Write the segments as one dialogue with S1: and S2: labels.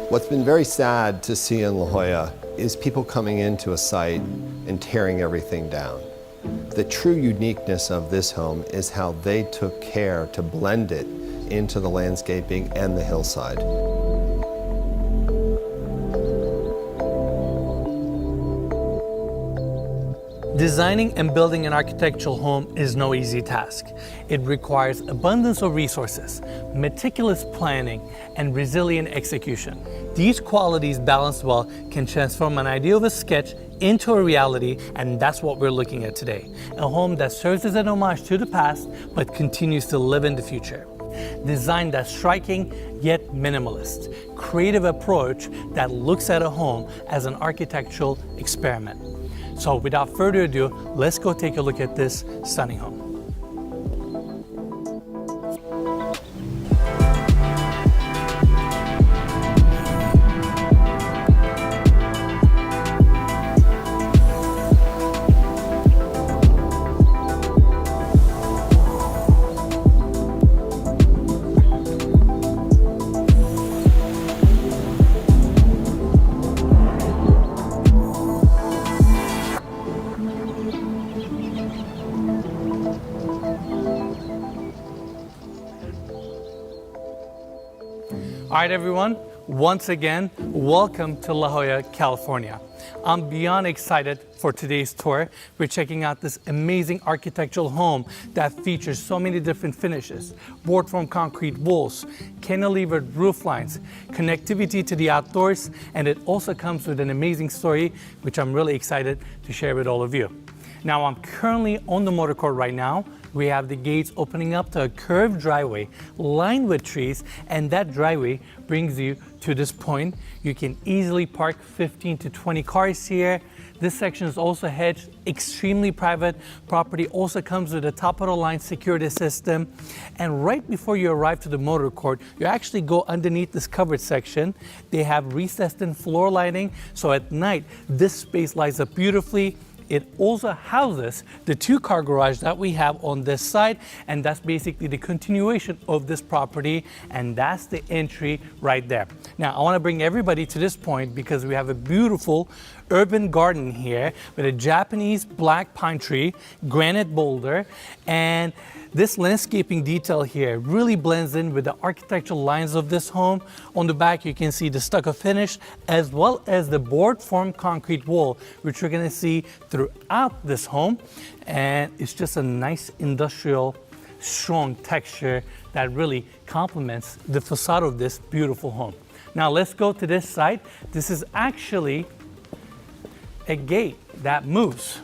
S1: What's been very sad to see in La Jolla is people coming into a site and tearing everything down. The true uniqueness of this home is how they took care to blend it into the landscaping and the hillside.
S2: Designing and building an architectural home is no easy task. It requires abundance of resources, meticulous planning, and resilient execution. These qualities balanced well can transform an idea of a sketch into a reality, and that's what we're looking at today. A home that serves as an homage to the past, but continues to live in the future. Design that's striking yet minimalist. Creative approach that looks at a home as an architectural experiment. So without further ado, let's go take a look at this stunning home. All right, everyone, once again, welcome to La Jolla, California. I'm beyond excited for today's tour. We're checking out this amazing architectural home that features so many different finishes, board form concrete walls, cantilevered roof lines, connectivity to the outdoors, and it also comes with an amazing story, which I'm really excited to share with all of you. Now, I'm currently on the motor court right now. We have the gates opening up to a curved driveway lined with trees, and that driveway brings you to this point. You can easily park 15 to 20 cars here. This section is also hedged, extremely private. Property also comes with a top-of-the-line security system. And right before you arrive to the motor court, you actually go underneath this covered section. They have recessed-in floor lighting, so at night, this space lights up beautifully. It also houses the two-car garage that we have on this side, and that's basically the continuation of this property, and that's the entry right there. Now, I want to bring everybody to this point because we have a beautiful urban garden here with a Japanese black pine tree, granite boulder, and this landscaping detail here really blends in with the architectural lines of this home. On the back, you can see the stucco finish as well as the board form concrete wall, which you're going to see throughout this home. And it's just a nice industrial, strong texture that really complements the facade of this beautiful home. Now let's go to this side. This is actually a gate that moves.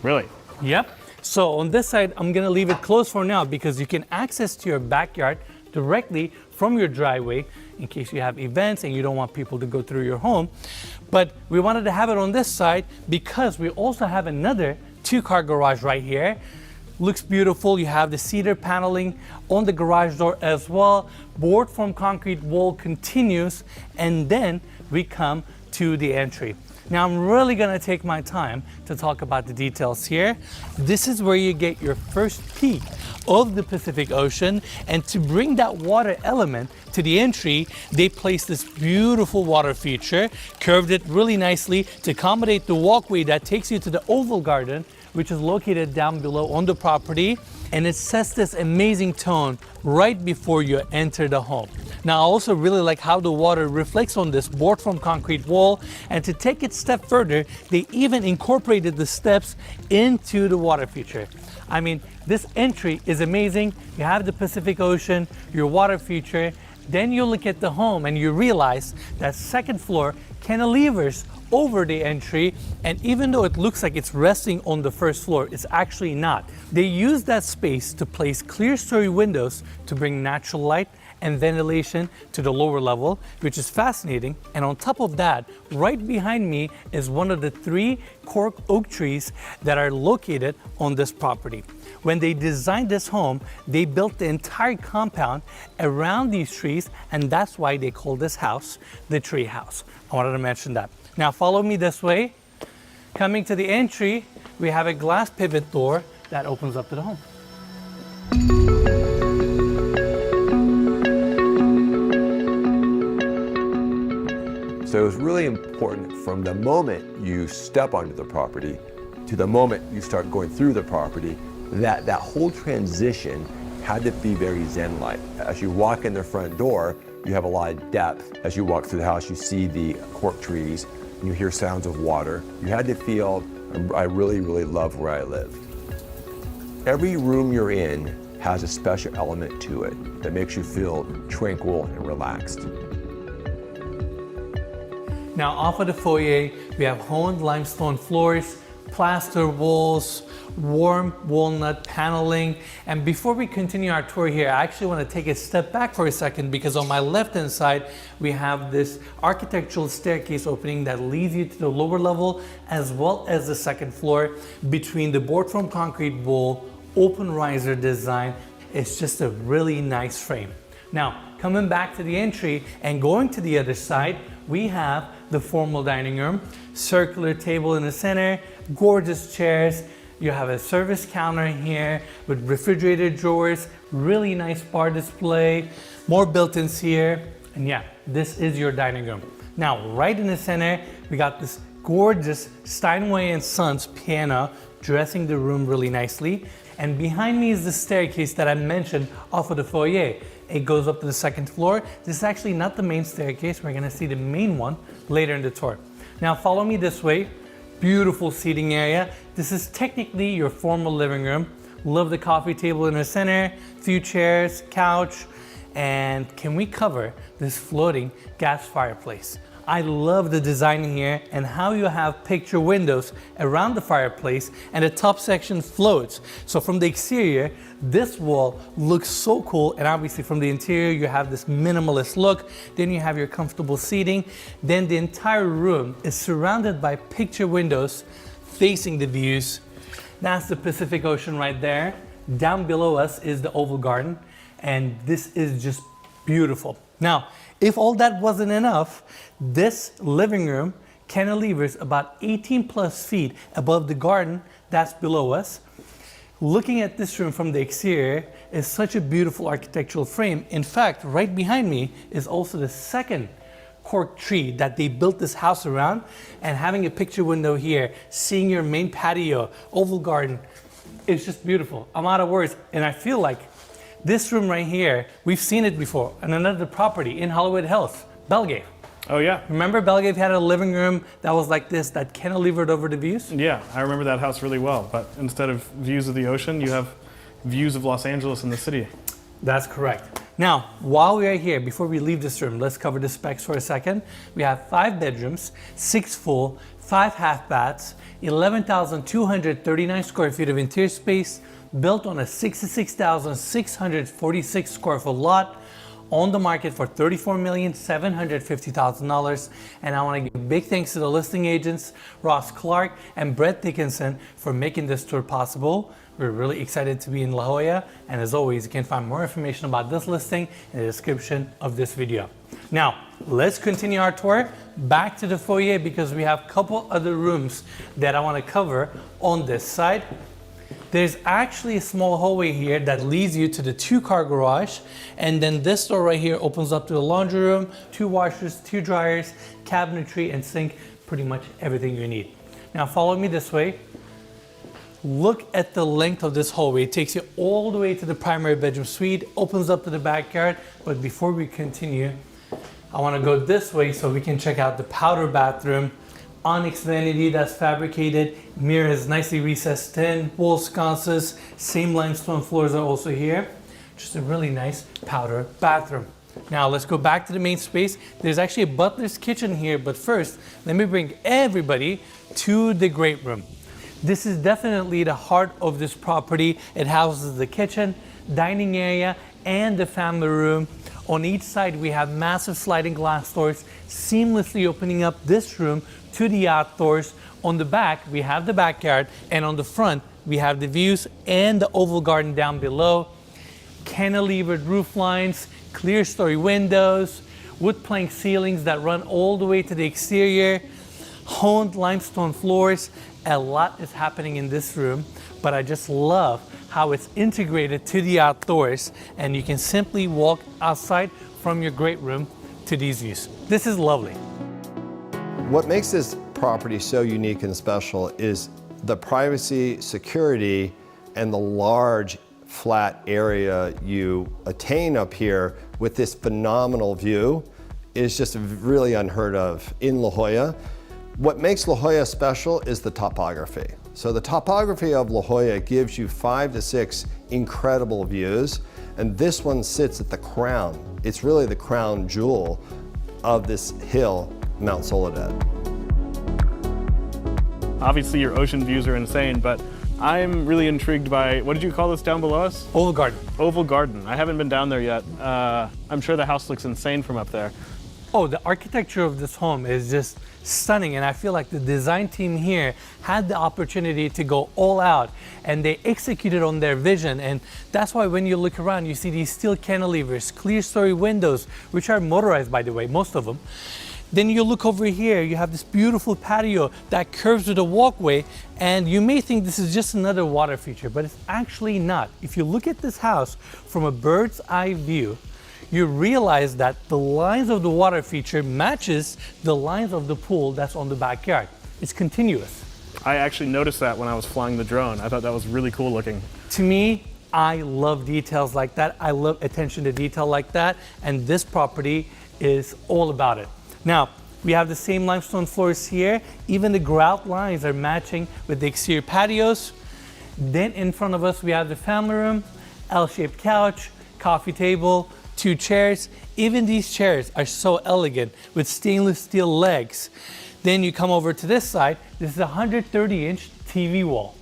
S3: Really?
S2: Yep. So on this side, I'm gonna leave it closed for now because you can access to your backyard directly from your driveway in case you have events and you don't want people to go through your home. But we wanted to have it on this side because we also have another two-car garage right here. Looks beautiful. You have the cedar paneling on the garage door as well. Board form concrete wall continues, and then we come to the entry. Now I'm really gonna take my time to talk about the details here. This is where you get your first peek of the Pacific Ocean, and to bring that water element to the entry, they placed this beautiful water feature, curved it really nicely to accommodate the walkway that takes you to the oval garden, which is located down below on the property, and it sets this amazing tone right before you enter the home. Now, I also really like how the water reflects on this board form concrete wall, and to take it a step further, they even incorporated the steps into the water feature. I mean, this entry is amazing. You have the Pacific Ocean, your water feature, then you look at the home and you realize that second floor cantilevers over the entry, and even though it looks like it's resting on the first floor, it's actually not. They use that space to place clear story windows to bring natural light and ventilation to the lower level, which is fascinating. And on top of that, right behind me is one of the 3 cork oak trees that are located on this property. When they designed this home, they built the entire compound around these trees, and that's why they call this house the tree house. I wanted to mention that. Now follow me this way. Coming to the entry, we have a glass pivot door that opens up to the home.
S3: So it was really important from the moment you step onto the property to the moment you start going through the property, that whole transition had to be very Zen-like. As you walk in the front door, you have a lot of depth. As you walk through the house, you see the cork trees, you hear sounds of water. You had to feel, I really, really love where I live. Every room you're in has a special element to it that makes you feel tranquil and relaxed.
S2: Now off of the foyer, we have honed limestone floors, plaster walls, warm walnut paneling. And before we continue our tour here, I actually want to take a step back for a second, because on my left-hand side, we have this architectural staircase opening that leads you to the lower level, as well as the second floor. Between the board from concrete wall, open riser design, it's just a really nice frame. Now, coming back to the entry and going to the other side, we have the formal dining room, circular table in the center, gorgeous chairs. You have a service counter here with refrigerator drawers, really nice bar display, more built-ins here. And yeah, this is your dining room. Now, right in the center, we got this gorgeous Steinway & Sons piano dressing the room really nicely. And behind me is the staircase that I mentioned off of the foyer. It goes up to the second floor. This is actually not the main staircase. We're gonna see the main one later in the tour. Now follow me this way. Beautiful seating area. This is technically your formal living room. Love the coffee table in the center, few chairs, couch, and can we cover this floating gas fireplace? I love the design here and how you have picture windows around the fireplace, and the top section floats. So from the exterior, this wall looks so cool, and obviously from the interior, you have this minimalist look. Then you have your comfortable seating. Then the entire room is surrounded by picture windows facing the views. That's the Pacific Ocean right there. Down below us is the Oval Garden, and this is just beautiful. Now, if all that wasn't enough, this living room cantilevers about 18 plus feet above the garden that's below us. Looking at this room from the exterior is such a beautiful architectural frame. In fact, right behind me is also the second cork tree that they built this house around, and having a picture window here, seeing your main patio, Oval Garden, it's just beautiful. I'm out of words, and I feel like this room right here, we've seen it before on another property in Hollywood Hills, Belgave.
S4: Oh yeah.
S2: Remember Belgave had a living room that was like this, that cantilevered over the views?
S4: Yeah, I remember that house really well, but instead of views of the ocean, you have views of Los Angeles and the city.
S2: That's correct. Now, while we are here, before we leave this room, let's cover the specs for a second. We have 5 bedrooms, 6 full, 5 half baths, 11,239 square feet of interior space, built on a 66,646 square foot lot, on the market for $34,750,000. And I want to give big thanks to the listing agents, Ross Clark and Brett Dickinson, for making this tour possible. We're really excited to be in La Jolla, and as always, you can find more information about this listing in the description of this video. Now, let's continue our tour back to the foyer, because we have a couple other rooms that I want to cover on this side. There's actually a small hallway here that leads you to the 2-car garage, and then this door right here opens up to the laundry room, 2 washers, 2 dryers, cabinetry, and sink, pretty much everything you need. Now follow me this way. Look at the length of this hallway. It takes you all the way to the primary bedroom suite, opens up to the backyard. But before we continue, I want to go this way so we can check out the powder bathroom. Onyx vanity that's fabricated, mirrors nicely recessed in, wall sconces, same limestone floors are also here. Just a really nice powder bathroom. Now let's go back to the main space. There's actually a butler's kitchen here, but first, let me bring everybody to the great room. This is definitely the heart of this property. It houses the kitchen, dining area, and the family room, On each side, we have massive sliding glass doors seamlessly opening up this room to the outdoors. On the back, we have the backyard, and on the front, we have the views and the oval garden down below. Cantilevered roof lines, clear story windows, wood plank ceilings that run all the way to the exterior, honed limestone floors. A lot is happening in this room, but I just love how it's integrated to the outdoors, and you can simply walk outside from your great room to these views. This is lovely.
S1: What makes this property so unique and special is the privacy, security, and the large flat area you attain up here with this phenomenal view is just really unheard of in La Jolla. What makes La Jolla special is the topography. So the topography of La Jolla gives you 5 to 6 incredible views, and this one sits at the crown. It's really the crown jewel of this hill, Mount Soledad.
S4: Obviously your ocean views are insane, but I'm really intrigued by, what did you call this down below us?
S2: Oval garden.
S4: Oval Garden. I haven't been down there yet. I'm sure the house looks insane from up there.
S2: Oh, the architecture of this home is just stunning, and I feel like the design team here had the opportunity to go all out, and they executed on their vision. And that's why when you look around, you see these steel cantilevers, clear story windows, which are motorized, by the way, most of them. Then you look over here, you have this beautiful patio that curves with a walkway, and you may think this is just another water feature, but it's actually not. If you look at this house from a bird's eye view, you realize that the lines of the water feature matches the lines of the pool that's on the backyard. It's continuous.
S4: I actually noticed that when I was flying the drone. I thought that was really cool looking.
S2: To me, I love details like that. I love attention to detail like that, and this property is all about it. Now, we have the same limestone floors here. Even the grout lines are matching with the exterior patios. Then in front of us, we have the family room, L-shaped couch, coffee table, 2 chairs. Even these chairs are so elegant with stainless steel legs. Then you come over to this side. This is a 130-inch TV wall,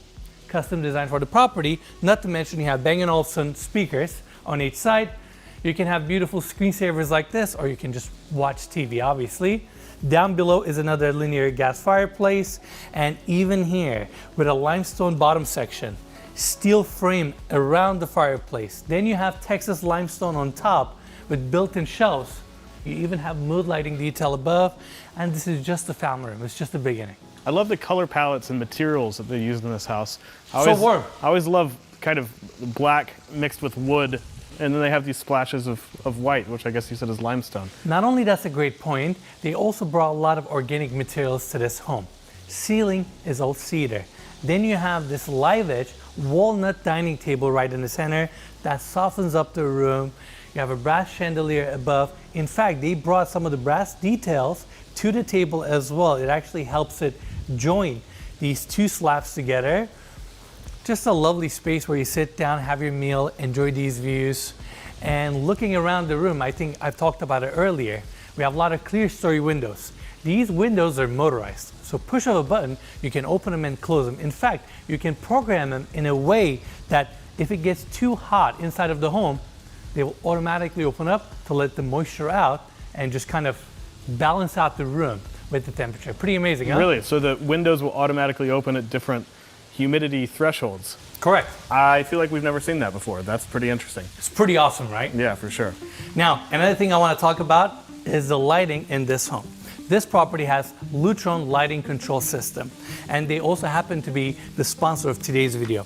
S2: custom designed for the property. Not to mention you have Bang & Olufsen speakers on each side. You can have beautiful screensavers like this, or you can just watch TV, obviously. Down below is another linear gas fireplace, and even here with a limestone bottom section, steel frame around the fireplace. Then you have Texas limestone on top with built-in shelves. You even have mood lighting detail above, and this is just the family room. It's just the beginning.
S4: I love the color palettes and materials that they used in this house.
S2: So warm.
S4: I always love kind of black mixed with wood, and then they have these splashes of white, which I guess you said is limestone.
S2: Not only that's a great point, they also brought a lot of organic materials to this home. Ceiling is all cedar. Then you have this live edge walnut dining table right in the center that softens up the room. You have a brass chandelier above. In fact, they brought some of the brass details to the table as well. It actually helps it join these 2 slabs together. Just a lovely space where you sit down, have your meal, enjoy these views. And looking around the room, I think I've talked about it earlier, we have a lot of clear story windows. These windows are motorized, so push of a button, you can open them and close them. In fact, you can program them in a way that if it gets too hot inside of the home, they will automatically open up to let the moisture out and just kind of balance out the room with the temperature. Pretty amazing, huh?
S4: Really? So the windows will automatically open at different humidity thresholds?
S2: Correct.
S4: I feel like we've never seen that before. That's pretty interesting.
S2: It's pretty awesome, right?
S4: Yeah, for sure.
S2: Now, another thing I want to talk about is the lighting in this home. This property has Lutron lighting control system, and they also happen to be the sponsor of today's video.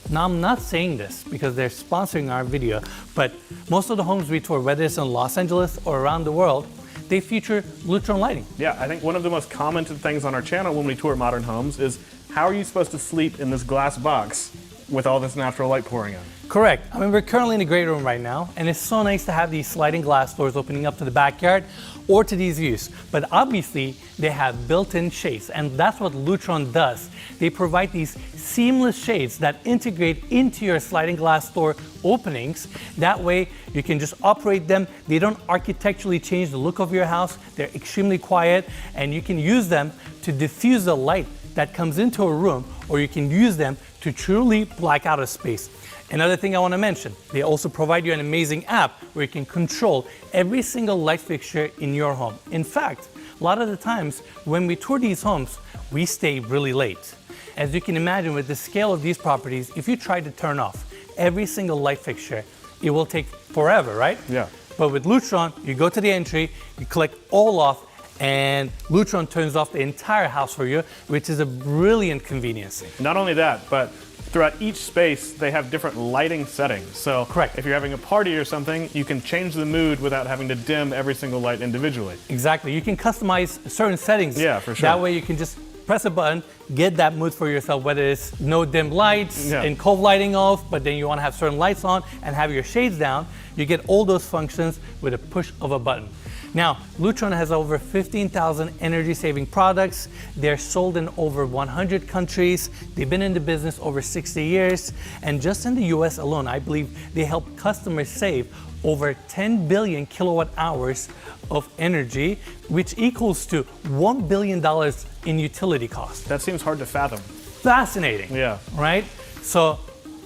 S2: Now, I'm not saying this because they're sponsoring our video, but most of the homes we tour, whether it's in Los Angeles or around the world, they feature Lutron lighting.
S4: Yeah, I think one of the most commented things on our channel when we tour modern homes is, how are you supposed to sleep in this glass box with all this natural light pouring in?
S2: Correct. I mean, we're currently in a great room right now, and it's so nice to have these sliding glass doors opening up to the backyard or to these views. But obviously, they have built-in shades, and that's what Lutron does. They provide these seamless shades that integrate into your sliding glass door openings. That way, you can just operate them. They don't architecturally change the look of your house. They're extremely quiet, and you can use them to diffuse the light that comes into a room, or you can use them to truly black out a space. Another thing I want to mention, they also provide you an amazing app where you can control every single light fixture in your home. In fact, a lot of the times when we tour these homes, we stay really late. As you can imagine, with the scale of these properties, if you try to turn off every single light fixture, it will take forever, right?
S4: Yeah.
S2: But with Lutron, you go to the entry, you click all off, and Lutron turns off the entire house for you, which is a brilliant convenience.
S4: Not only that, but throughout each space, they have different lighting settings. So
S2: Correct.
S4: if you're having a party or something, you can change the mood without having to dim every single light individually.
S2: Exactly. You can customize certain settings.
S4: Yeah, for sure.
S2: That way you can just press a button, get that mood for yourself, whether it's no dim lights and cove lighting off, but then you want to have certain lights on and have your shades down. You get all those functions with a push of a button. Now, Lutron has over 15,000 energy-saving products. They're sold in over 100 countries. They've been in the business over 60 years. And just in the US alone, I believe they help customers save over 10 billion kilowatt hours of energy, which equals to $1 billion in utility costs.
S4: That seems hard to fathom.
S2: Fascinating.
S4: Yeah.
S2: Right? So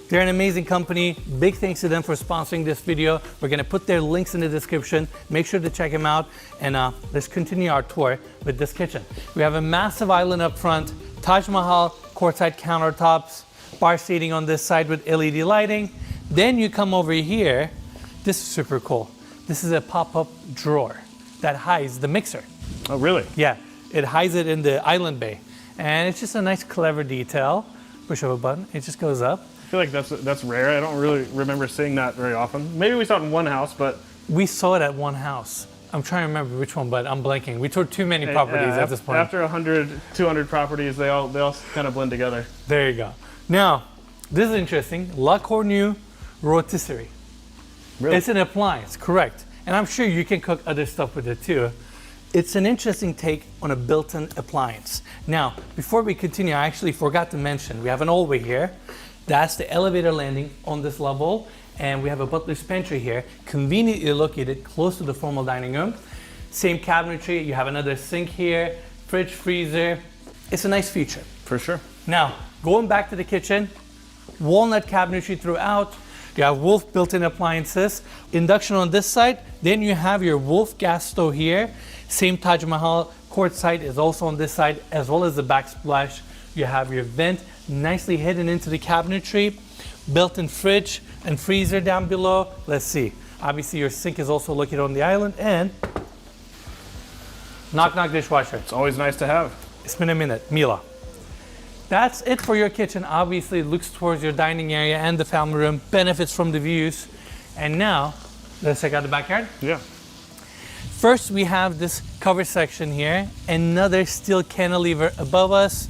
S2: they're an amazing company. Big thanks to them for sponsoring this video. We're going to put their links in the description. Make sure to check them out. And let's continue our tour with this kitchen. We have a massive island up front, Taj Mahal, quartzite countertops, bar seating on this side with LED lighting. Then you come over here. This is super cool. This is a pop-up drawer that hides the mixer.
S4: Oh, really?
S2: Yeah, it hides it in the island bay. And it's just a nice, clever detail. Push of a button, it just goes up.
S4: I feel like that's rare. I don't really remember seeing that very often. Maybe we saw it in one house, but
S2: We saw it at one house. I'm trying to remember which one, but I'm blanking. We toured too many properties at this point.
S4: After 100, 200 properties, they all kind of blend together.
S2: There you go. Now, this is interesting. La Cornue rotisserie.
S4: Really?
S2: It's an appliance, correct. And I'm sure you can cook other stuff with it too. It's an interesting take on a built-in appliance. Now, before we continue, I actually forgot to mention, we have an hallway here. That's the elevator landing on this level. And we have a butler's pantry here, conveniently located close to the formal dining room. Same cabinetry, you have another sink here, fridge, freezer. It's a nice feature.
S4: For sure.
S2: Now, going back to the kitchen, walnut cabinetry throughout. You have Wolf built-in appliances, induction on this side. Then you have your Wolf gas stove here. Same Taj Mahal quartzite is also on this side, as well as the backsplash. You have your vent nicely hidden into the cabinetry, built-in fridge and freezer down below. Let's see. Obviously, your sink is also located on the island, and knock dishwasher.
S4: It's always nice to have.
S2: It's been a minute, Mila. That's it for your kitchen. Obviously, it looks towards your dining area and the family room, benefits from the views. And now, let's check out the backyard.
S4: Yeah.
S2: First, we have this cover section here, another steel cantilever above us.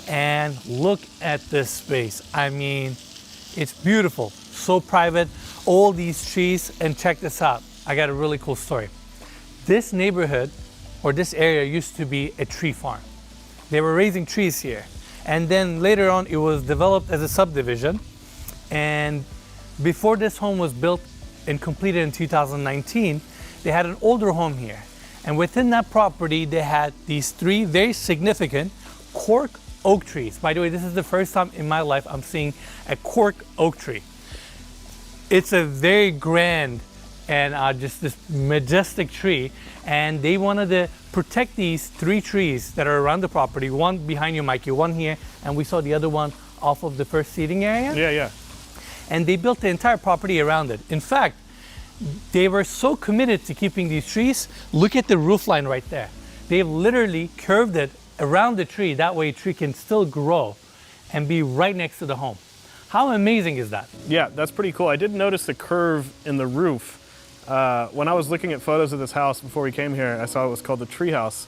S2: And look at this space. I mean, it's beautiful, so private, all these trees, and check this out. I got a really cool story. This neighborhood, or this area, used to be a tree farm. They were raising trees here. And then later on, it was developed as a subdivision. And before this home was built and completed in 2019, they had an older home here. And within that property, they had these three very significant cork oak trees. By the way, this is the first time in my life I'm seeing a cork oak tree. It's a very grand and just this majestic tree. And they wanted to protect these three trees that are around the property. One behind you, Mikey, one here, and we saw the other one off of the first seating area.
S4: Yeah.
S2: And they built the entire property around it. In fact, they were so committed to keeping these trees. Look at the roof line right there. They've literally curved it around the tree. That way a tree can still grow and be right next to the home. How amazing is that?
S4: Yeah, that's pretty cool. I did notice the curve in the roof. When I was looking at photos of this house before we came here, I saw it was called the tree house,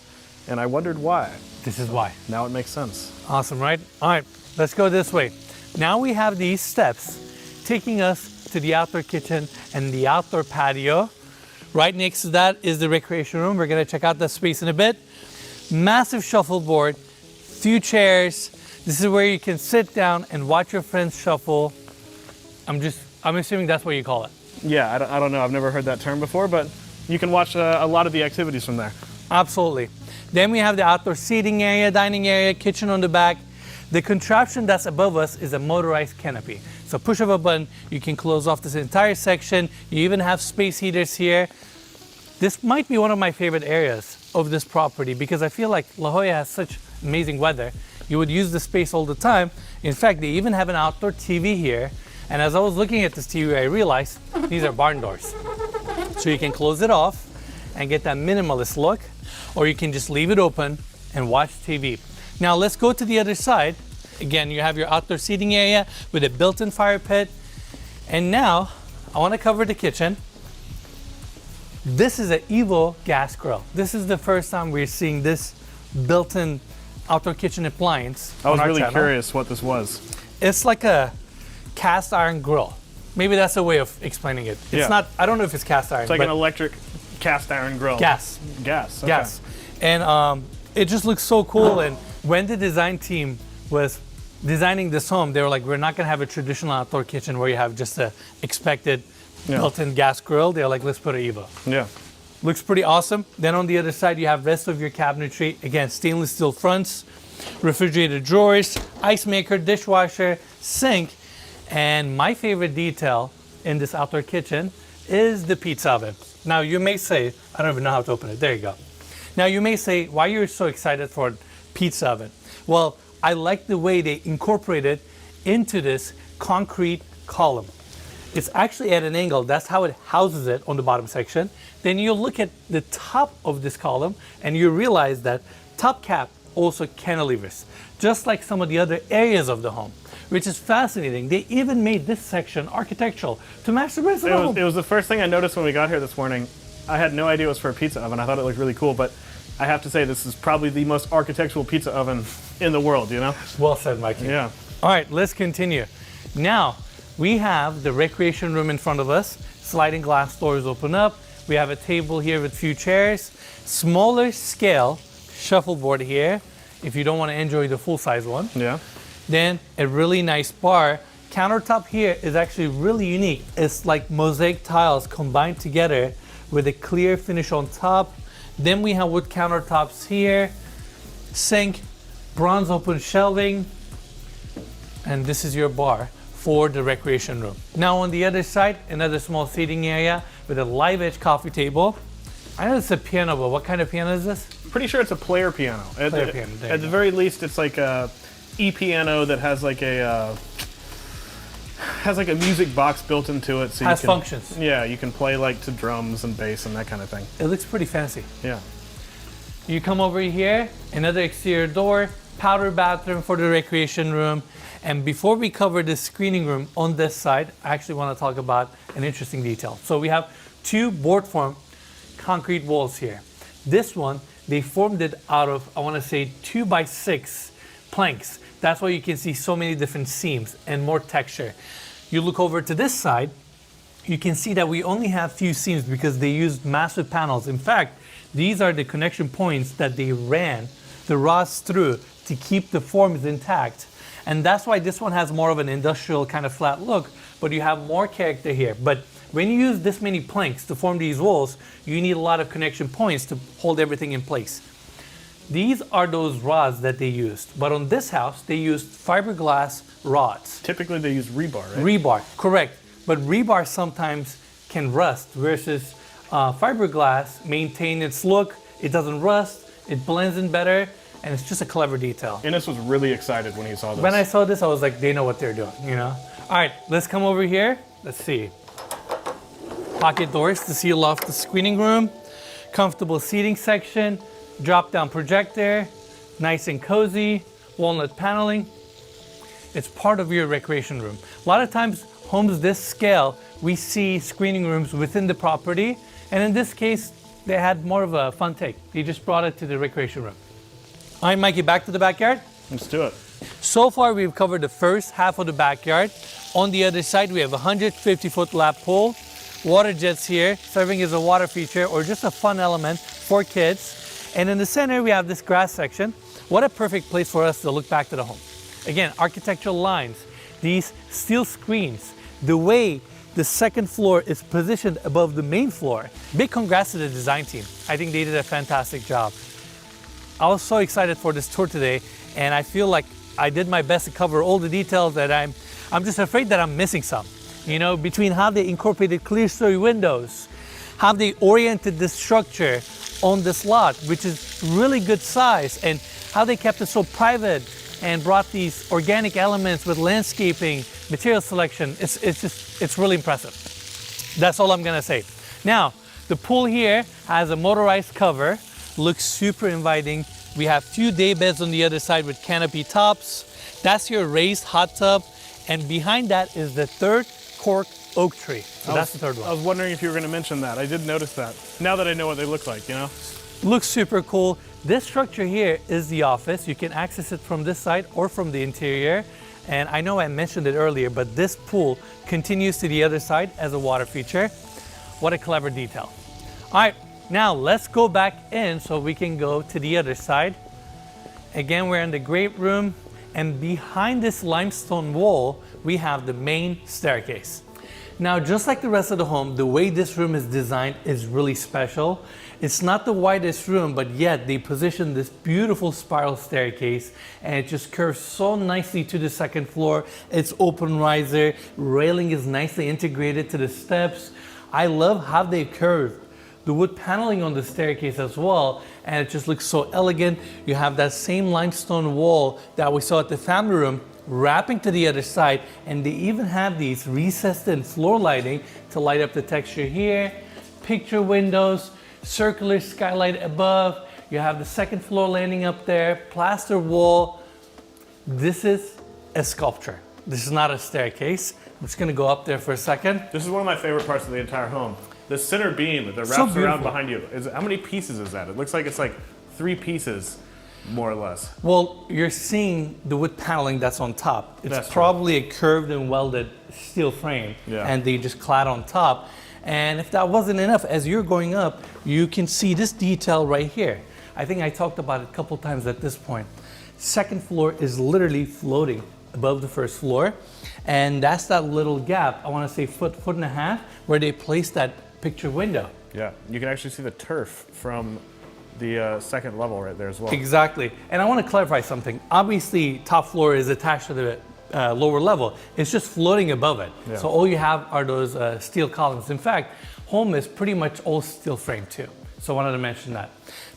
S4: and I wondered why.
S2: This is why.
S4: Now it makes sense.
S2: Awesome, right? All right, let's go this way. Now we have these steps taking us to the outdoor kitchen and the outdoor patio. Right next to that is the recreation room. We're gonna check out that space in a bit. Massive shuffleboard, few chairs. This is where you can sit down and watch your friends shuffle. I'm assuming that's what you call it.
S4: Yeah, I don't know. I've never heard that term before, but you can watch a lot of the activities from there.
S2: Absolutely. Then we have the outdoor seating area, dining area, kitchen on the back. The contraption that's above us is a motorized canopy. So push of a button, you can close off this entire section. You even have space heaters here. This might be one of my favorite areas of this property because I feel like La Jolla has such amazing weather. You would use the space all the time. In fact, they even have an outdoor TV here. And as I was looking at this TV, I realized these are barn doors. So you can close it off and get that minimalist look, or you can just leave it open and watch TV. Now let's go to the other side. Again, you have your outdoor seating area with a built-in fire pit. And now I want to cover the kitchen. This is an Evo gas grill. This is the first time we're seeing this built-in outdoor kitchen appliance.
S4: I was really curious what this was.
S2: It's like a cast iron grill. Maybe that's a way of explaining it. It's not, I don't know if it's cast iron.
S4: It's like an electric cast iron grill.
S2: Gas.
S4: Gas. Okay.
S2: Gas. And it just looks so cool. And when the design team was designing this home, they were like, we're not going to have a traditional outdoor kitchen where you have just a expected built-in gas grill. They're like, let's put an Evo.
S4: Yeah.
S2: Looks pretty awesome. Then on the other side, you have rest of your cabinetry. Again, stainless steel fronts, refrigerator drawers, ice maker, dishwasher, sink. And my favorite detail in this outdoor kitchen is the pizza oven. Now you may say, I don't even know how to open it. There you go. Now you may say, why you're so excited for pizza oven? Well, I like the way they incorporated into this concrete column. It's actually at an angle. That's how it houses it on the bottom section. Then you look at the top of this column and you realize that top cap also cantilevers, just like some of the other areas of the home, which is fascinating. They even made this section architectural to match the rest of the home.
S4: It was the first thing I noticed when we got here this morning. I had no idea it was for a pizza oven. I thought it looked really cool, but I have to say this is probably the most architectural pizza oven in the world, you know?
S2: Well said, Mikey.
S4: Yeah.
S2: All right, let's continue. Now, we have the recreation room in front of us. Sliding glass doors open up. We have a table here with a few chairs. Smaller scale shuffleboard here, if you don't want to enjoy the full-size one.
S4: Yeah.
S2: Then a really nice bar. Countertop here is actually really unique. It's like mosaic tiles combined together with a clear finish on top. Then we have wood countertops here, sink, bronze open shelving, and this is your bar for the recreation room. Now on the other side, another small seating area with a live edge coffee table. I know it's a piano, but what kind of piano is this?
S4: Pretty sure it's a player piano. At the very least, it's like a e-piano that has like a music box built into it. So
S2: has functions.
S4: Yeah, you can play like to drums and bass and that kind of thing.
S2: It looks pretty fancy.
S4: Yeah.
S2: You come over here, another exterior door, powder bathroom for the recreation room. And before we cover the screening room on this side, I actually want to talk about an interesting detail. So we have two board form concrete walls here. This one, they formed it out of, I want to say 2x6 planks. That's why you can see so many different seams and more texture. You look over to this side, you can see that we only have few seams because they used massive panels. In fact, these are the connection points that they ran the rods through to keep the forms intact. And that's why this one has more of an industrial kind of flat look, but you have more character here. But when you use this many planks to form these walls, you need a lot of connection points to hold everything in place. These are those rods that they used. But on this house, they used fiberglass rods.
S4: Typically they use rebar, right?
S2: Rebar, correct. But rebar sometimes can rust versus fiberglass maintain its look. It doesn't rust, it blends in better, and it's just a clever detail.
S4: Innes was really excited when he saw this.
S2: When I saw this, I was like, they know what they're doing, you know? All right, let's come over here. Let's see. Pocket doors to seal off the screening room. Comfortable seating section. Drop-down projector. Nice and cozy. Walnut paneling. It's part of your recreation room. A lot of times, homes this scale, we see screening rooms within the property. And in this case, they had more of a fun take. They just brought it to the recreation room. All right, Mikey, back to the backyard.
S4: Let's do it.
S2: So far, we've covered the first half of the backyard. On the other side, we have a 150-foot lap pool, water jets here, serving as a water feature or just a fun element for kids. And in the center, we have this grass section. What a perfect place for us to look back to the home. Again, architectural lines, these steel screens, the way the second floor is positioned above the main floor. Big congrats to the design team. I think they did a fantastic job. I was so excited for this tour today, and I feel like I did my best to cover all the details that I'm just afraid that I'm missing some. You know, between how they incorporated clear story windows, how they oriented this structure on this lot, which is really good size, and how they kept it so private and brought these organic elements with landscaping, material selection. It's really impressive. That's all I'm gonna say. Now, the pool here has a motorized cover, looks super inviting. We have 2 day beds on the other side with canopy tops. That's your raised hot tub, and behind that is the 3rd cork oak tree. So that's the 3rd one.
S4: I was wondering if you were going to mention that. I did notice that. Now that I know what they look like, you know?
S2: Looks super cool. This structure here is the office. You can access it from this side or from the interior. And I know I mentioned it earlier, but this pool continues to the other side as a water feature. What a clever detail. All right, now let's go back in so we can go to the other side. Again, we're in the great room, and behind this limestone wall, we have the main staircase. Now, just like the rest of the home, the way this room is designed is really special. It's not the widest room, but yet they position this beautiful spiral staircase, and it just curves so nicely to the 2nd floor. It's open riser, railing is nicely integrated to the steps. I love how they curved the wood paneling on the staircase as well, and it just looks so elegant. You have that same limestone wall that we saw at the family room wrapping to the other side, and they even have these recessed in floor lighting to light up the texture here. Picture windows, circular skylight above. You have the 2nd floor landing up there, plaster wall. This is a sculpture. This is not a staircase. I'm just gonna go up there for a second.
S4: This is one of my favorite parts of the entire home. The center beam that wraps
S2: So
S4: around behind you. How many pieces is that? It looks like it's like 3 pieces, more or less.
S2: Well, you're seeing the wood paneling that's on top. It's
S4: That's
S2: probably a curved and welded steel frame,
S4: Yeah.
S2: and they just clad on top. And if that wasn't enough, as you're going up, you can see this detail right here. I think I talked about it a couple times at this point. 2nd floor is literally floating above the 1st floor, and that's that little gap, I want to say foot and a half, where they placed that picture window.
S4: Yeah, you can actually see the turf from the 2nd level right there as well.
S2: Exactly. And I want to clarify something. Obviously, top floor is attached to the lower level. It's just floating above it.
S4: Yeah.
S2: So all you have are those steel columns. In fact, home is pretty much all steel frame too. So I wanted to mention that.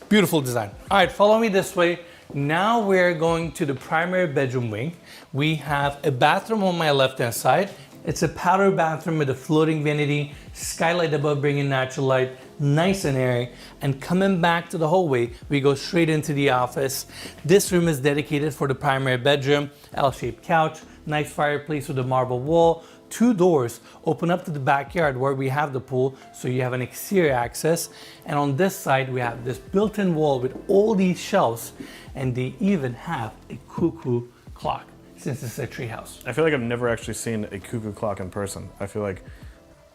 S2: Beautiful design. All right, follow me this way. Now we're going to the primary bedroom wing. We have a bathroom on my left-hand side. It's a powder bathroom with a floating vanity, skylight above bringing natural light, nice and airy. And coming back to the hallway, we go straight into the office. This room is dedicated for the primary bedroom, L-shaped couch, nice fireplace with a marble wall. 2 doors open up to the backyard where we have the pool, so you have an exterior access. And on this side, we have this built-in wall with all these shelves, and they even have a cuckoo clock, since it's a treehouse.
S4: I feel like I've never actually seen a cuckoo clock in person. I feel like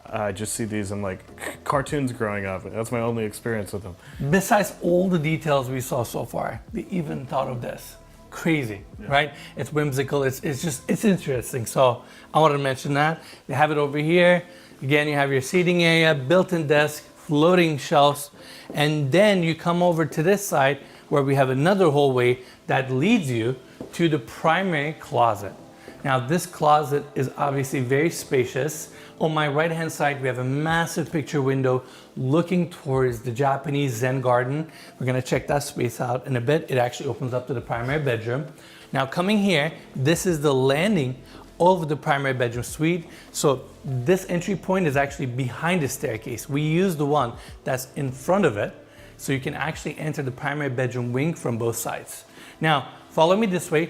S4: I just see these in like cartoons growing up. That's my only experience with them.
S2: Besides all the details we saw so far, they even thought of this. Crazy, right? It's whimsical, it's interesting. So I wanted to mention that. They have it over here. Again, you have your seating area, built-in desk, floating shelves, and then you come over to this side where we have another hallway that leads you to the primary closet. Now this closet is obviously very spacious. On my right hand side, we have a massive picture window looking towards the Japanese Zen Garden. We're gonna check that space out in a bit. It actually opens up to the primary bedroom. Now coming here, this is the landing of the primary bedroom suite. So this entry point is actually behind the staircase. We use the one that's in front of it, so you can actually enter the primary bedroom wing from both sides. Now, follow me this way.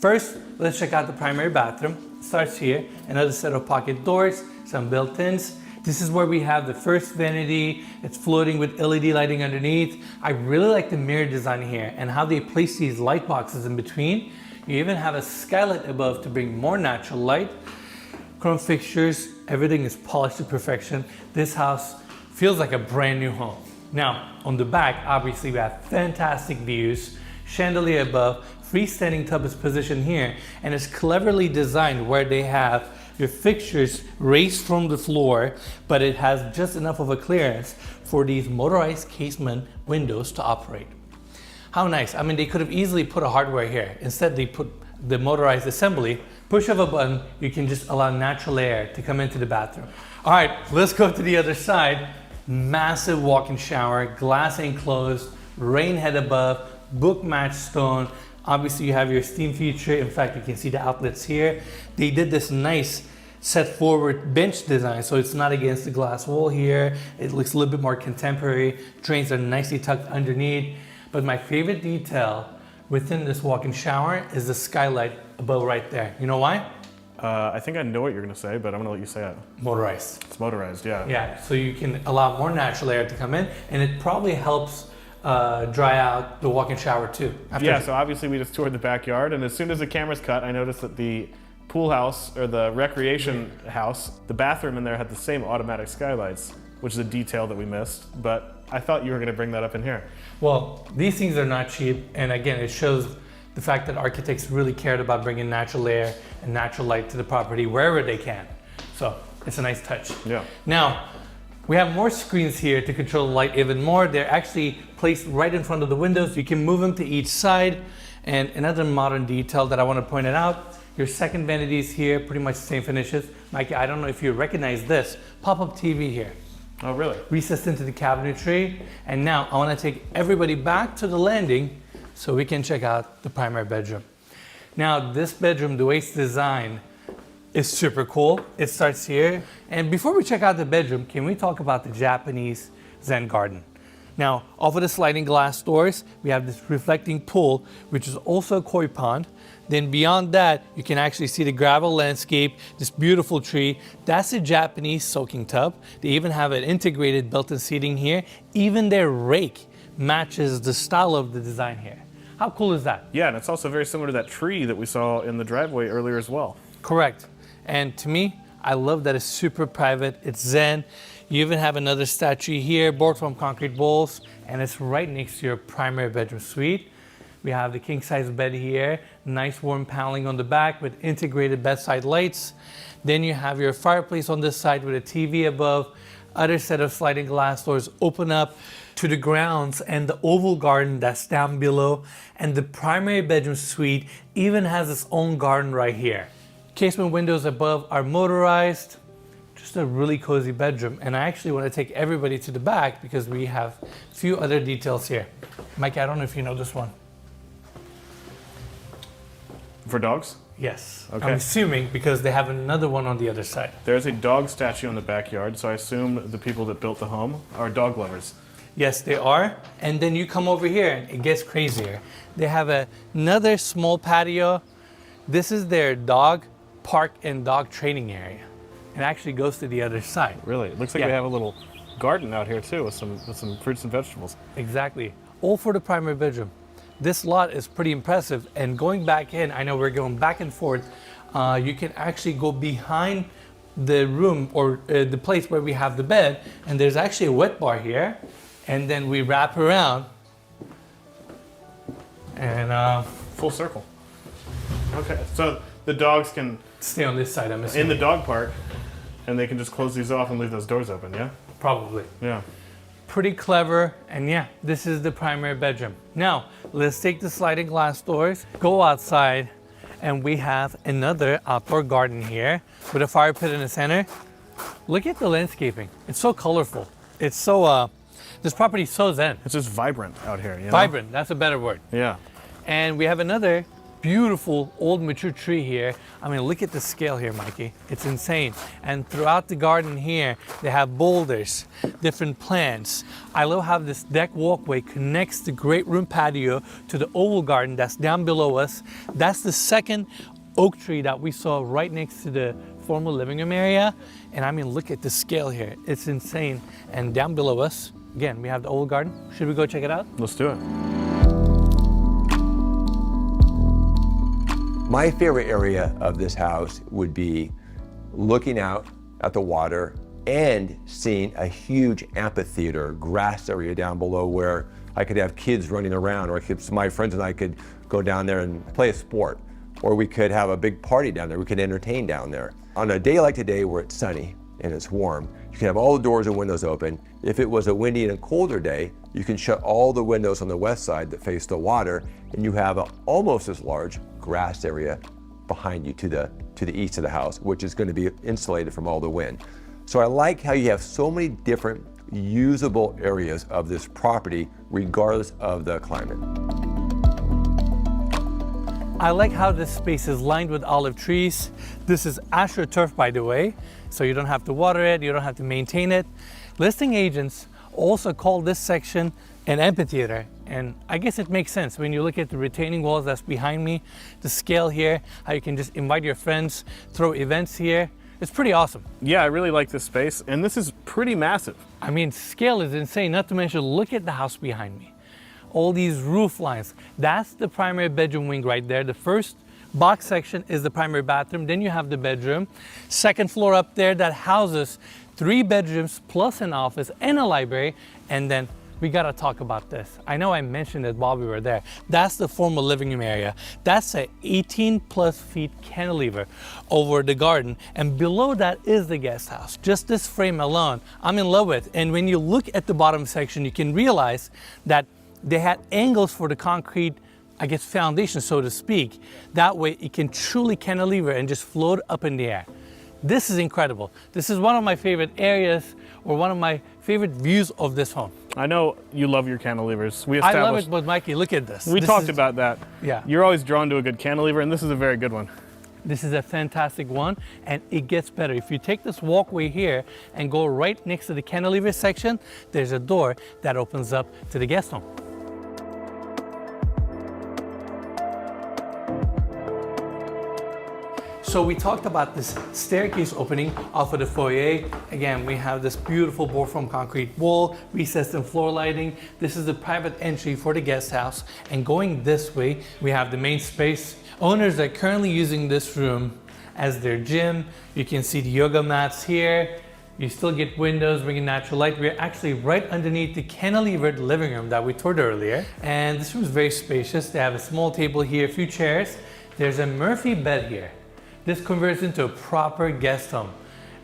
S2: First, let's check out the primary bathroom. It starts here, another set of pocket doors, some built-ins. This is where we have the first vanity. It's floating with LED lighting underneath. I really like the mirror design here and how they place these light boxes in between. You even have a skylight above to bring more natural light. Chrome fixtures, everything is polished to perfection. This house feels like a brand new home. Now, on the back, obviously we have fantastic views, chandelier above, freestanding tub is positioned here, and it's cleverly designed where they have your fixtures raised from the floor, but it has just enough of a clearance for these motorized casement windows to operate. How nice. I mean, they could have easily put a hardware here. Instead, they put the motorized assembly, push of a button, you can just allow natural air to come into the bathroom. All right, let's go to the other side. Massive walk-in shower, glass enclosed, rain head above, book match stone. Obviously you have your steam feature. In fact, you can see the outlets here. They did this nice set forward bench design, so it's not against the glass wall here. It looks a little bit more contemporary. Drains are nicely tucked underneath. But my favorite detail within this walk-in shower is the skylight above right there. You know why?
S4: I think I know what you're gonna say, but I'm gonna let you say it.
S2: Motorized.
S4: It's motorized, yeah.
S2: Yeah, so you can allow more natural air to come in, and it probably helps dry out the walk-in shower too.
S4: Yeah, so obviously we just toured the backyard, and as soon as the cameras cut, I noticed that the pool house, or the recreation house, the bathroom in there had the same automatic skylights, which is a detail that we missed, but I thought you were gonna bring that up in here.
S2: Well, these things are not cheap, and again, it shows the fact that architects really cared about bringing natural air and natural light to the property wherever they can. So it's a nice touch.
S4: Yeah.
S2: Now, we have more screens here to control the light even more. They're actually placed right in front of the windows. You can move them to each side. And another modern detail that I want to point it out, your second vanities here, pretty much the same finishes. Mikey, I don't know if you recognize this, pop-up TV here.
S4: Oh, really?
S2: Recessed into the cabinetry. And now I want to take everybody back to the landing so we can check out the primary bedroom. Now this bedroom, the way it's designed, is super cool. It starts here. And before we check out the bedroom, can we talk about the Japanese Zen Garden? Now, off of the sliding glass doors, we have this reflecting pool, which is also a koi pond. Then beyond that, you can actually see the gravel landscape, this beautiful tree. That's a Japanese soaking tub. They even have an integrated built-in seating here. Even their rake matches the style of the design here. How cool is that?
S4: Yeah, and it's also very similar to that tree that we saw in the driveway earlier as well.
S2: Correct. And to me, I love that it's super private. It's Zen. You even have another statue here, both from concrete bowls, and it's right next to your primary bedroom suite. We have the king-size bed here, nice warm paneling on the back with integrated bedside lights. Then you have your fireplace on this side with a TV above. Other set of sliding glass doors open up to the grounds and the oval garden that's down below. And the primary bedroom suite even has its own garden right here. Casement windows above are motorized. Just a really cozy bedroom. And I actually want to take everybody to the back because we have a few other details here. Mike, I don't know if you know this one.
S4: For dogs?
S2: Yes.
S4: Okay.
S2: I'm assuming because they have another one on the other side.
S4: There's a dog statue in the backyard, so I assume the people that built the home are dog lovers.
S2: Yes, they are. And then you come over here and it gets crazier. They have another small patio. This is their dog park and dog training area. It actually goes to the other side.
S4: Really? It looks like
S2: Yeah.
S4: we have a little garden out here too with some fruits and vegetables.
S2: Exactly. All for the primary bedroom. This lot is pretty impressive. And going back in, I know we're going back and forth. You can actually go behind the room or the place where we have the bed. And there's actually a wet bar here. And then we wrap around and
S4: Full circle. Okay, so the dogs can
S2: stay on this side, I'm assuming.
S4: in the dog park, and they can just close these off and leave those doors open, yeah?
S2: Probably.
S4: Yeah.
S2: Pretty clever, and yeah, this is the primary bedroom. Now, let's take the sliding glass doors, go outside, and we have another outdoor garden here with a fire pit in the center. Look at the landscaping. It's so colorful. It's so, this property is so zen.
S4: It's just vibrant out here, you know?
S2: Vibrant, that's a better word.
S4: Yeah.
S2: And we have another beautiful old mature tree here. I mean, look at the scale here, Mikey. It's insane. And throughout the garden here, they have boulders, different plants. I love how this deck walkway connects the great room patio to the oval garden that's down below us. That's the second oak tree that we saw right next to the formal living room area. And I mean, look at the scale here. It's insane. And down below us, again, we have the oval garden. Should we go check it out?
S4: Let's do it.
S3: My favorite area of this house would be looking out at the water and seeing a huge amphitheater grass area down below where I could have kids running around, or my friends and I could go down there and play a sport, or we could have a big party down there. We could entertain down there. On a day like today where it's sunny and it's warm, you can have all the doors and windows open. If it was a windy and a colder day, you can shut all the windows on the west side that face the water, and you have an almost as large grass area behind you to the east of the house, which is going to be insulated from all the wind. So I like how you have so many different usable areas of this property regardless of the climate.
S2: I like how this space is lined with olive trees. This is AstroTurf, by the way, so you don't have to water it, you don't have to maintain it. Listing agents also call this section an amphitheater, and I guess it makes sense when you look at the retaining walls that's behind me, the scale here, how you can just invite your friends, throw events here. It's pretty awesome.
S4: Yeah, I really like this space, and this is pretty massive.
S2: I mean, scale is insane, not to mention, look at the house behind me. All these roof lines. That's the primary bedroom wing right there. The first box section is the primary bathroom. Then you have the bedroom. Second floor up there that houses 3 bedrooms plus an office and a library. And then we gotta talk about this. I know I mentioned it while we were there. That's the formal living room area. That's a 18 plus feet cantilever over the garden. And below that is the guest house. Just this frame alone, I'm in love with. And when you look at the bottom section, you can realize that they had angles for the concrete, I guess, foundation, so to speak. That way it can truly cantilever and just float up in the air. This is incredible. This is one of my favorite areas, or one of my favorite views of this home.
S4: I know you love your cantilevers.
S2: I love it, but Mikey, look at this.
S4: We talked about that.
S2: Yeah.
S4: You're always drawn to a good cantilever, and this is a very good one.
S2: This is a fantastic one, and it gets better. If you take this walkway here and go right next to the cantilever section, there's a door that opens up to the guest home. So we talked about this staircase opening off of the foyer. Again, we have this beautiful board foam concrete wall, recessed and floor lighting. This is the private entry for the guest house. And going this way, we have the main space. Owners are currently using this room as their gym. You can see the yoga mats here. You still get windows, bringing natural light. We're actually right underneath the cantilevered living room that we toured earlier. And this room is very spacious. They have a small table here, a few chairs. There's a Murphy bed here. This converts into a proper guest home.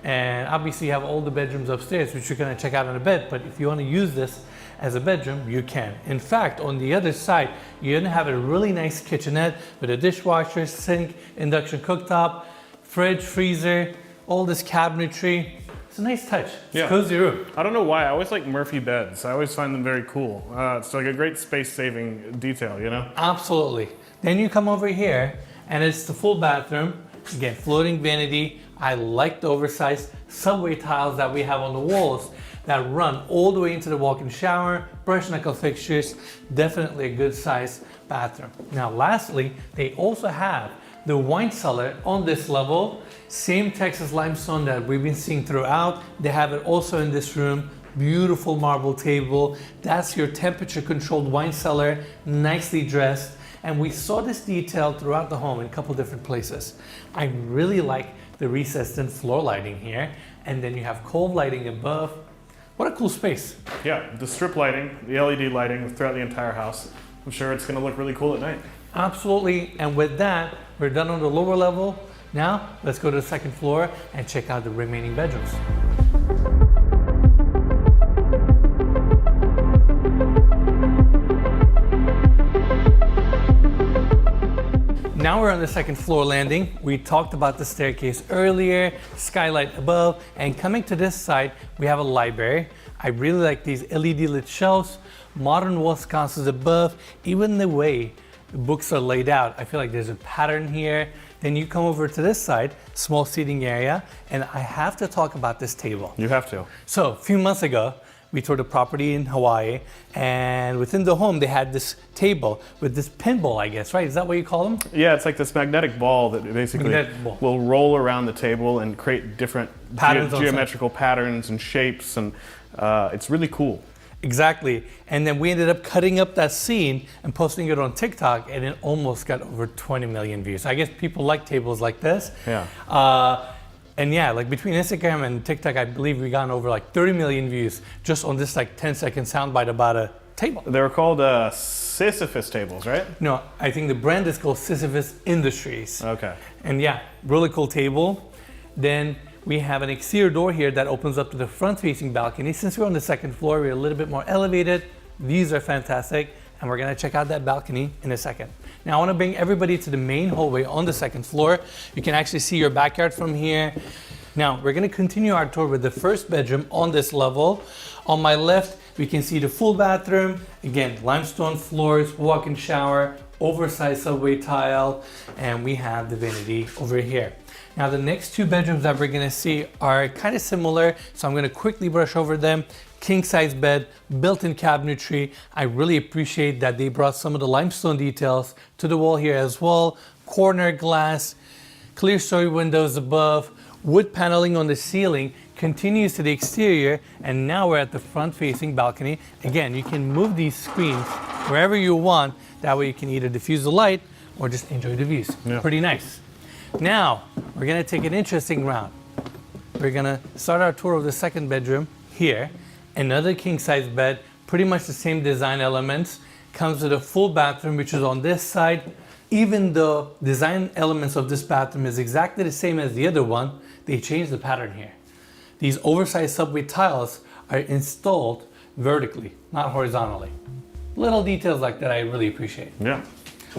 S2: And obviously you have all the bedrooms upstairs, which you're gonna check out in a bit, but if you wanna use this as a bedroom, you can. In fact, on the other side, you're gonna have a really nice kitchenette with a dishwasher, sink, induction cooktop, fridge, freezer, all this cabinetry. It's a nice touch. It's a cozy room.
S4: I don't know why, I always like Murphy beds. I always find them very cool. It's like a great space-saving detail, you know?
S2: Absolutely. Then you come over here, and it's the full bathroom. Again, floating vanity. I like the oversized subway tiles that we have on the walls that run all the way into the walk-in shower, brush knuckle fixtures. Definitely a good sized bathroom. Now lastly, they also have the wine cellar on this level. Same Texas limestone that we've been seeing throughout. They have it also in this room. Beautiful marble table. That's your temperature controlled wine cellar, nicely dressed. And we saw this detail throughout the home in a couple different places. I really like the recessed in floor lighting here. And then you have cove lighting above. What a cool space.
S4: Yeah, the strip lighting, the LED lighting throughout the entire house. I'm sure it's gonna look really cool at night.
S2: Absolutely, and with that, we're done on the lower level. Now, let's go to the second floor and check out the remaining bedrooms. Now we're on the second floor landing. We talked about the staircase earlier, skylight above, and coming to this side, we have a library. I really like these LED lit shelves, modern wall sconces above, even the way the books are laid out. I feel like there's a pattern here. Then you come over to this side, small seating area, and I have to talk about this table.
S4: You have to.
S2: So a few months ago, we toured a property in Hawaii, and within the home, they had this table with this pinball, I guess, right? Is that what you call them?
S4: Yeah, it's like this magnetic ball that basically will roll around the table and create different geometrical patterns and shapes, and it's really cool.
S2: Exactly. And then we ended up cutting up that scene and posting it on TikTok, and it almost got over 20 million views. I guess people like tables like this.
S4: Yeah.
S2: And yeah, like between Instagram and TikTok, I believe we got over like 30 million views just on this like 10-second soundbite about a table.
S4: They were called Sisyphus tables, right?
S2: No, I think the brand is called Sisyphus Industries.
S4: Okay.
S2: And yeah, really cool table. Then we have an exterior door here that opens up to the front-facing balcony. Since we're on the second floor, we're a little bit more elevated. Views are fantastic, and we're gonna check out that balcony in a second. Now I want to bring everybody to the main hallway on the second floor. You can actually see your backyard from here. Now we're going to continue our tour with the first bedroom on this level. On my left, we can see the full bathroom. Again, limestone floors, walk-in shower, oversized subway tile, and we have the vanity over here. Now the next two bedrooms that we're gonna see are kind of similar, so I'm gonna quickly brush over them. King size bed, built-in cabinetry. I really appreciate that they brought some of the limestone details to the wall here as well. Corner glass, clear story windows above, wood paneling on the ceiling continues to the exterior, and now we're at the front-facing balcony. Again, you can move these screens wherever you want. That way you can either diffuse the light or just enjoy the views.
S4: Yeah.
S2: Pretty nice. Now, we're gonna take an interesting route. We're gonna start our tour of the second bedroom here. Another king-size bed, pretty much the same design elements. Comes with a full bathroom, which is on this side. Even though design elements of this bathroom is exactly the same as the other one, they changed the pattern here. These oversized subway tiles are installed vertically, not horizontally. Little details like that I really appreciate.
S4: Yeah.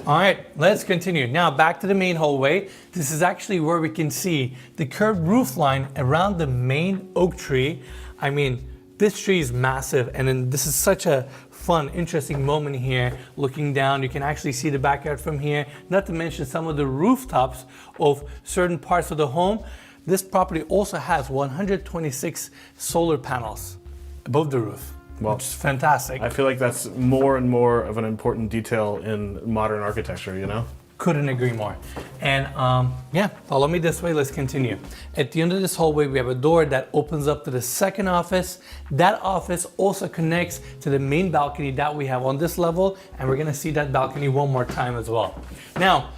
S2: All right, let's continue. Now back to the main hallway. This is actually where we can see the curved roof line around the main oak tree. I mean, this tree is massive, and then this is such a fun, interesting moment here. Looking down, you can actually see the backyard from here, not to mention some of the rooftops of certain parts of the home. This property also has 126 solar panels above the roof.
S4: Well,
S2: which is fantastic.
S4: I feel like that's more and more of an important detail in modern architecture, you know?
S2: Couldn't agree more. And yeah, follow me this way, let's continue. At the end of this hallway, we have a door that opens up to the second office. That office also connects to the main balcony that we have on this level, and we're gonna see that balcony one more time as well. Now,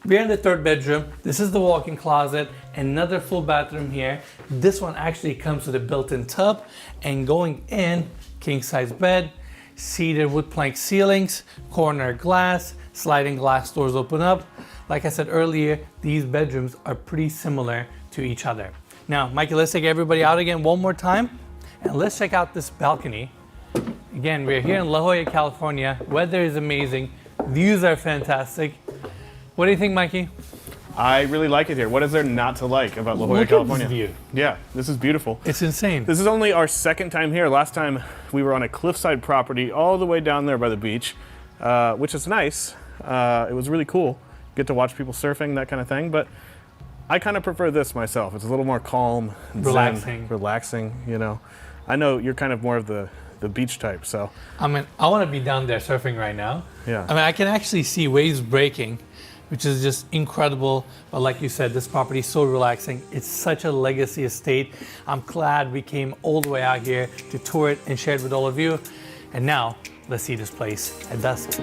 S2: we're in the third bedroom. This is the walk-in closet, another full bathroom here. This one actually comes with a built-in tub, and going in, king-size bed, cedar wood plank ceilings, corner glass, sliding glass doors open up. Like I said earlier, these bedrooms are pretty similar to each other. Now, Mikey, let's take everybody out again one more time, and let's check out this balcony. Again, we're here in La Jolla, California. Weather is amazing. Views are fantastic. What do you think, Mikey?
S4: I really like it here. What is there not to like about La Jolla,
S2: Look
S4: California?
S2: at this view.
S4: Yeah, this is beautiful.
S2: It's insane.
S4: This is only our second time here. Last time we were on a cliffside property all the way down there by the beach, which is nice. It was really cool. Get to watch people surfing, that kind of thing. But I kind of prefer this myself. It's a little more calm,
S2: Relaxing.
S4: relaxing, you know. I know you're kind of more of the beach type, so.
S2: I mean, I want to be down there surfing right now.
S4: Yeah.
S2: I mean, I can actually see waves breaking, which is just incredible. But like you said, this property is so relaxing. It's such a legacy estate. I'm glad we came all the way out here to tour it and share it with all of you. And now, let's see this place at dusk.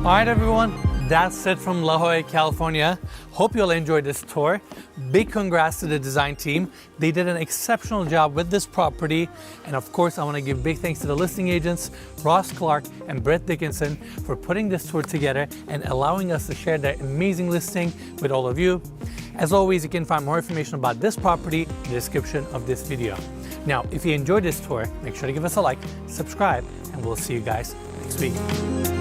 S2: All right, everyone, that's it from La Jolla, California. Hope you'll enjoy this tour. Big congrats to the design team. They did an exceptional job with this property. And of course, I want to give big thanks to the listing agents, Ross Clark and Brett Dickinson, for putting this tour together and allowing us to share their amazing listing with all of you. As always, you can find more information about this property in the description of this video. Now, if you enjoyed this tour, make sure to give us a like, subscribe, and we'll see you guys next week.